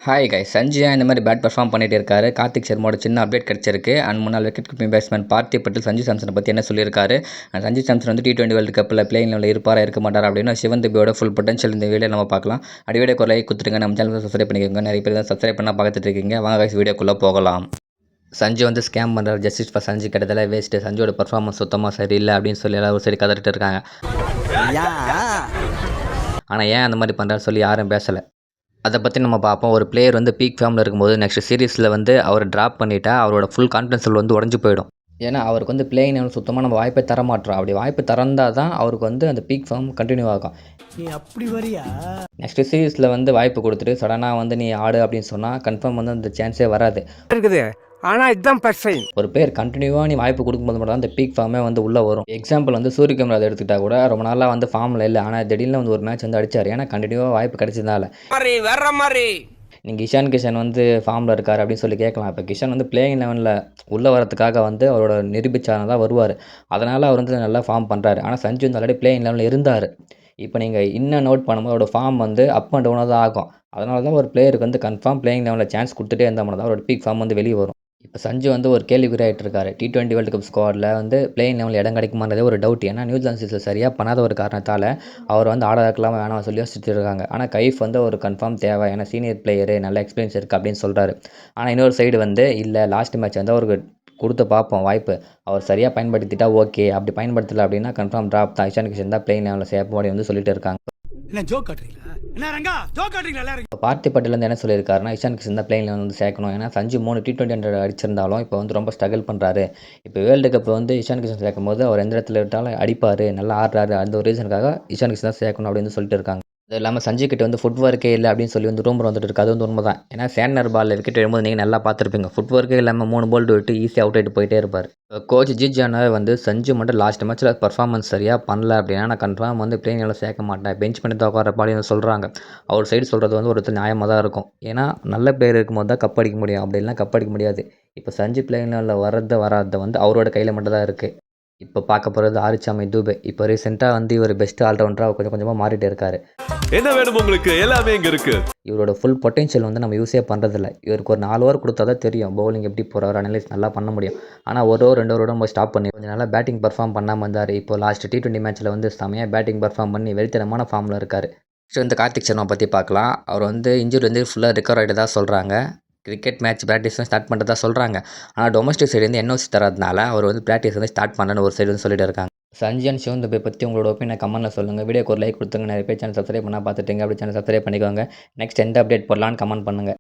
Hi guys, Sanjay இந்த மாதிரி bad perform பண்ணிட்டு இருக்காரு. கார்த்திக் சர்மாவோட சின்ன அப்டேட் கிடச்சிருக்கு. அண்ட் முன்னாள் wicket keeping batsman Parthiv Patel Sanju சாம்சனை பற்றி என்ன சொல்லியிருக்காரு. அண்ட் சஞ்சு சாம்சன் வந்து T20 வேர்ல்டு கப்பில் பிளேயிங் லெவலில் இருப்பாரா இருக்க மாட்டாரா அப்படின்னு சிவன் துபேயோட ஃபுல் பொட்டன்ஷியல் இந்த வீடியோ நம்ம பார்க்கலாம். வீடியோக்கு ஒரு லைக் கொடுத்துருங்க. நம்ம சேனல் சப்ஸ்கிரைப் பண்ணிக்கோங்க. நிறைய பேர் தான் சப்ஸ்கிரைப் பண்ணால் பார்த்துட்டு இருக்கீங்க. வாங்க கைஸ் வீடியோக்குள்ளே போகலாம். சஞ்சு வந்து ஸ்கேம் பண்ணுறாரு, ஜஸ்டிஸ் ஃபார் சஞ்சு கிட்டத்தட்ட வேஸ்ட்டு, சஞ்சுவோட பர்ஃபார்மன்ஸ் சுத்தமாக சரியில்லை அப்படின்னு சொல்லி எல்லாரும் சரி கதறிட்டு இருக்காங்க. ஆனால் ஏன் அந்த மாதிரி பண்ணுறாரு சொல்லி யாரும் பேசலை. அதை பற்றி நம்ம பார்ப்போம். ஒரு பிளேயர் வந்து பீக் ஃபார்மில் இருக்கும்போது நெக்ஸ்ட் சீரீஸில் வந்து அவர் ட்ராப் பண்ணிட்டா அவரோட ஃபுல் கான்ஃபிடன்ஸ் வந்து உடஞ்சி போயிடும். ஏன்னா அவருக்கு வந்து பிளேயிங் லெவல் சுத்தமாக நம்ம வாய்ப்பை தர மாட்டோம். அப்படி வாய்ப்பு திறந்தால் தான் அவருக்கு வந்து அந்த பீக் ஃபார்ம் கண்டினியூ ஆகும். நீ அப்படி வரியா? நெக்ஸ்ட் சீரீஸில் வந்து வாய்ப்பு கொடுத்துட்டு சடனாக வந்து நீ ஆடு அப்படின்னு சொன்னால் கன்ஃபார்ம் வந்து அந்த சான்ஸே வராது இருக்குது. ஆனால் இதுதான் பர்ஃபைன். ஒரு பேர் கண்டினியூவாக நீ வாய்ப்பு கொடுக்கும்போது மட்டும் தான் அந்த பீக் ஃபார்மே வந்து உள்ளே வரும். எக்ஸாம்பிள் வந்து சூரியகுமார் அதை எடுத்துக்கிட்டா கூட ரொம்ப நாளாக வந்து ஃபார்மில் இல்லை, ஆனால் திடீர்னு வந்து ஒரு மேட்ச் வந்து அடிச்சார். ஏன்னா கண்டினியூவாக வாய்ப்பு கிடைச்சதால. வேற மாதிரி நீங்கள் இஷான் கிஷன் வந்து ஃபார்மில் இருக்கார் அப்படின்னு சொல்லி கேட்கலாம். இப்போ கிஷன் வந்து பிளேயிங் லெவனில் உள்ளே வரதுக்காக வந்து அவரோட நிரூபிச்சான தான் வருவார். அதனால் அவர் வந்து நல்லா ஃபார்ம் பண்ணுறாரு. ஆனால் சஞ்சு வந்து ஆல்ரெடி பிளேயிங் லெவலில் இருந்தார். இப்போ நீங்கள் இன்னும் நோட் பண்ணும்போது அவரோட ஃபார்ம் வந்து அப் அண்ட் டவுனாக தான் ஆகும். அதனால தான் ஒரு பிளேயருக்கு வந்து கன்ஃபார்ம் பிளேயிங் லெவலில் சான்ஸ் கொடுத்துட்டே இருந்தால் மட்டும் தான் அவரோட பீக் ஃபார்ம் வந்து வெளியே வரும். இப்போ சஞ்சு வந்து ஒரு கேள்விக்குறியாகிட்டு இருக்காரு. T20 வேர்ல்டு கப் ஸ்குவாடில் வந்து பிளேயிங் லெவலில் இடம் கிடைக்குமான்றதே ஒரு டவுட். ஏன்னா நியூசிலாந்து சீரிஸில் சரியாக பண்ணாத ஒரு காரணத்தால் அவர் வந்து ஆட வைக்கலாம் வேணாம் சொல்லி யோசிச்சுட்டு இருக்காங்க. ஆனால் கைஃப் வந்து ஒரு கன்ஃபார்ம் தேவை, ஏன்னா சீனியர் பிளேயரு நல்ல எக்ஸ்பீரியன்ஸ் இருக்குது அப்படின்னு சொல்கிறாரு. ஆனால் இன்னொரு சைடு வந்து இல்லை, லாஸ்ட் மேட்ச் வந்து அவருக்கு கொடுத்து பார்ப்போம் வாய்ப்பு, அவர் சரியாக பயன்படுத்திட்டா ஓகே, அப்படி பயன்படுத்தலை அப்படின்னா கன்ஃபார்ம் ட்ராப் தான், இஷான் கிஷன் தான் பிளேயிங் லெவலில் சேர்ப்போம் வந்து சொல்லிட்டு இருக்காங்க. என்ன ஜோக் காட்டுறீங்களா? என்ன ரங்கா ஜோக் காட்டுறீங்களா? இப்போ பார்த்திப் பட்டேல் வந்து என்ன சொல்லியிருக்காருன்னா இஷான் கிஷன் தான் பிளேயிங் லெவல் வந்து சேர்க்கணும். ஏன்னா சஞ்சு 3 T20 அடிச்சிருந்தாலும் இப்போ வந்து ரொம்ப ஸ்ட்ரகிள் பண்ணுறாரு. இப்போ வேர்ல்டு கப் வந்து இஷான் கிஷன் சேர்க்கும் போது அவர் எந்த இடத்துல இருந்தாலும் அடிப்பார், நல்லா ஆடுறாரு, அந்த ஒரு ரீசனுக்காக இஷான் கிஷன் தான் சேர்க்கணும் அப்படின்னு சொல்லிட்டு இருக்காங்க. அது இல்லாமல் சஞ்சு கிட்ட வந்து ஃபுட் ஒர்க்கே இல்லை அப்படின்னு சொல்லி வந்து ரூமர் வந்துட்டு இருக்கு. அது வந்து உண்மை தான். ஏன்னா சேனர் பாலில் விக்கெட் எழும்போது நீங்கள் நல்லா பார்த்துருப்பீங்க, ஃபுட் ஒர்க்கே இல்லாமல் 3 பால் விட்டு ஈஸியாக அவுட் ஆகிட்டு போயிட்டே இருப்பார். கோச் ஜிஜானாவே வந்து சஞ்சு மட்டும் லாஸ்ட் மேட்ச்சில் பர்ஃபார்மன்ஸ் சரியாக பண்ணல அப்படின்னா நான் கன்ஃபார்ம் வந்து பிளேயிங் எல்லாம் சேர்க்க மாட்டேன், பெஞ்ச் பண்ணி தான் உட்கார பாடி சொல்கிறாங்க. அவர் சைடு சொல்கிறது வந்து ஒருத்தர் நியாயமாக தான் இருக்கும். ஏன்னா நல்ல பிளேயர் இருக்கும்போது தான் கப் அடிக்க முடியும், அப்படி இல்லைனா கப் அடிக்க முடியாது. இப்போ சஞ்சு பிளேயிங் லெவலில் வராத வந்து அவரோட கையில் மட்டும் தான் இருக்குது. இப்போ பார்க்க போகிறது ஆரிச்சாமை தூபே. இப்போ ரீசெண்டாக வந்து இவர் பெஸ்ட் ஆல்ரவுண்டராக கொஞ்சம் கொஞ்சமாக மாறிட்டே இருக்காரு. என்ன வேணும் உங்களுக்கு, எல்லாமே இங்கே இருக்குது. இவரோட ஃபுல் பொட்டென்ஷியல் வந்து நம்ம யூஸே பண்ணுறதில்ல. இவருக்கு ஒரு 4 ஓவர் கொடுத்தா தான் தெரியும் பவுலிங் எப்படி போகிறாரு, அனலைஸ் நல்லா பண்ண முடியும். ஆனால் 1 ஓவர் 2 ஓவரோட நம்ம ஸ்டாப் பண்ணி கொஞ்சம் நல்லா பேட்டிங் பர்ஃபார்ம் பண்ணாமல் இருந்தார். இப்போ லாஸ்ட் T20 மேட்ச்சில் வந்து செமையாக பேட்டிங் பர்ஃபார்ம் பண்ணி வெறித்தனமான ஃபார்மில் இருக்கார். நெக்ஸ்ட் வந்து கார்த்திக் சர்மா பற்றி பார்க்கலாம். அவர் வந்து இன்ஜுரி வந்து ஃபுல்லாக ரிகவர் ஆகிட்டு தான் சொல்கிறாங்க. கிரிக்கெட் மேட்ச் ப்ராக்டிஸ்லாம் ஸ்டார்ட் பண்ணுறதா சொல்கிறாங்க. ஆனால் டொமஸ்டிக் சைடு வந்து NOC தரதுனால அவர் வந்து ப்ராக்டிஸ் வந்து ஸ்டார்ட் பண்ணலன்னு ஒரு சைடு வந்து சொல்லிட்டு இருக்காங்க. சஞ்சு அண்ட் சிவன் துபே பற்றி உங்களோட ஒப்பீனியன் கமெண்ட்டில் சொல்லுங்கள். வீடியோக்கு ஒரு லைக் கொடுத்துங்க. நிறைய பேர் சேனல் சப்ஸ்கிரைப் பண்ணால் பார்த்துட்டுங்க, அப்படி சேனல் சப்ஸ்கிரைப் பண்ணிக்கோங்க. நெக்ஸ்ட் எந்த அப்டேட் போடலான்னு கமெண்ட் பண்ணுங்கள்.